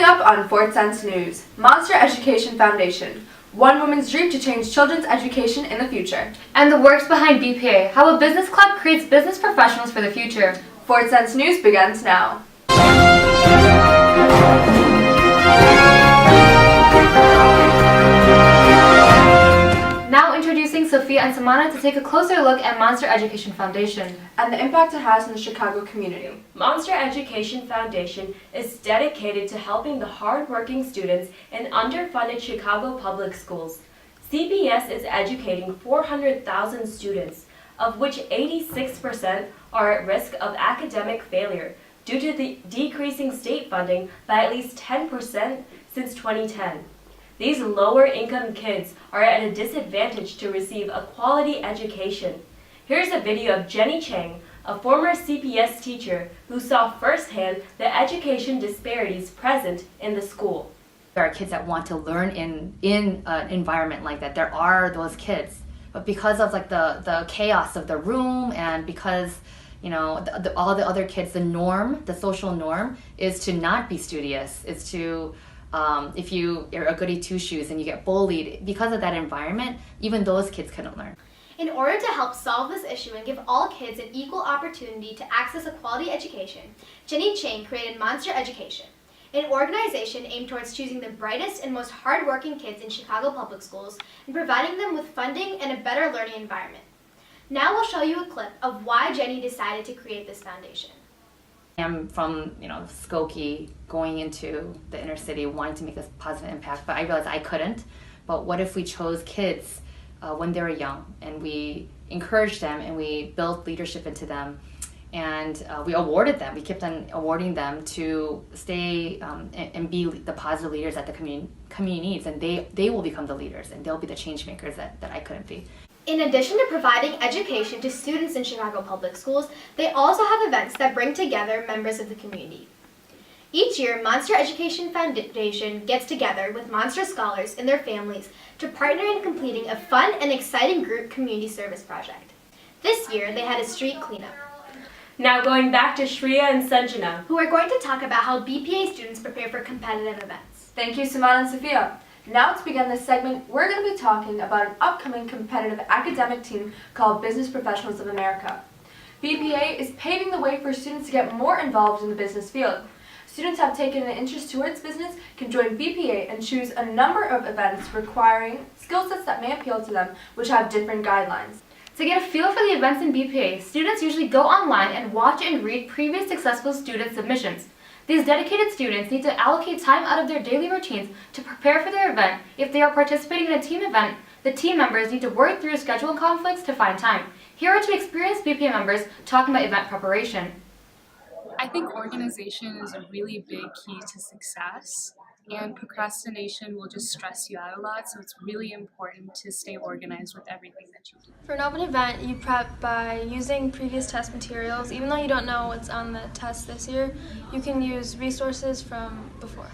Coming up on Fort Sense News, Monster Education Foundation, one woman's dream to change children's education in the future. And the works behind BPA, how a business club creates business professionals for the future. Fort Sense News begins now. Now introducing Sophia and Samana to take a closer look at Monster Education Foundation And the impact it has in the Chicago community. Monster Education Foundation is dedicated to helping the hard-working students in underfunded Chicago public schools. CPS is educating 400,000 students, of which 86% are at risk of academic failure due to the decreasing state funding by at least 10% since 2010. These lower-income kids are at a disadvantage to receive a quality education. Here's a video of Jenny Chang, a former CPS teacher who saw firsthand the education disparities present in the school. There are kids that want to learn in an environment like that. There are those kids, but because of like the chaos of the room and because all the other kids, the social norm is to not be studious, is to if you're a goody two-shoes and you get bullied, because of that environment, even those kids couldn't learn. In order to help solve this issue and give all kids an equal opportunity to access a quality education, Jenny Chang created Monster Education, an organization aimed towards choosing the brightest and most hardworking kids in Chicago public schools and providing them with funding and a better learning environment. Now we'll show you a clip of why Jenny decided to create this foundation. I'm from Skokie, going into the inner city, wanting to make a positive impact, but I realized I couldn't. But what if we chose kids when they were young and we encouraged them and we built leadership into them and we awarded them, we kept on awarding them to stay and be the positive leaders that the community needs, and they will become the leaders and they'll be the change makers that I couldn't be. In addition to providing education to students in Chicago public schools, they also have events that bring together members of the community. Each year, Monster Education Foundation gets together with Monster scholars and their families to partner in completing a fun and exciting group community service project. This year, they had a street cleanup. Now going back to Shreya and Sanjana, who are going to talk about how BPA students prepare for competitive events. Thank you, Samana and Sophia. Now to begin this segment, we're going to be talking about an upcoming competitive academic team called Business Professionals of America. BPA is paving the way for students to get more involved in the business field. Students have taken an interest towards business can join BPA and choose a number of events requiring skill sets that may appeal to them, which have different guidelines. To get a feel for the events in BPA, students usually go online and watch and read previous successful student submissions. These dedicated students need to allocate time out of their daily routines to prepare for their event. If they are participating in a team event, the team members need to work through schedule conflicts to find time. Here are two experienced BPA members talking about event preparation. I think organization is a really big key to success, and procrastination will just stress you out a lot, so it's really important to stay organized with everything that you do. For an open event, you prep by using previous test materials. Even though you don't know what's on the test this year, you can use resources from before.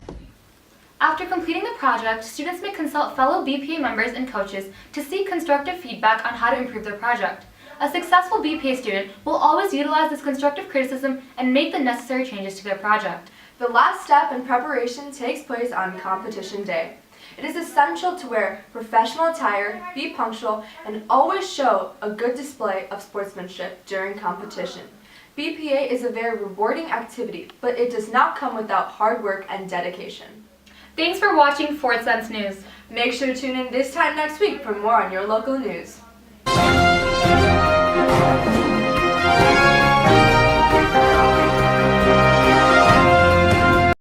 After completing the project, students may consult fellow BPA members and coaches to seek constructive feedback on how to improve their project. A successful BPA student will always utilize this constructive criticism and make the necessary changes to their project. The last step in preparation takes place on competition day. It is essential to wear professional attire, be punctual, and always show a good display of sportsmanship during competition. BPA is a very rewarding activity, but it does not come without hard work and dedication. Thanks for watching Fort Sense News. Make sure to tune in this time next week for more on your local news.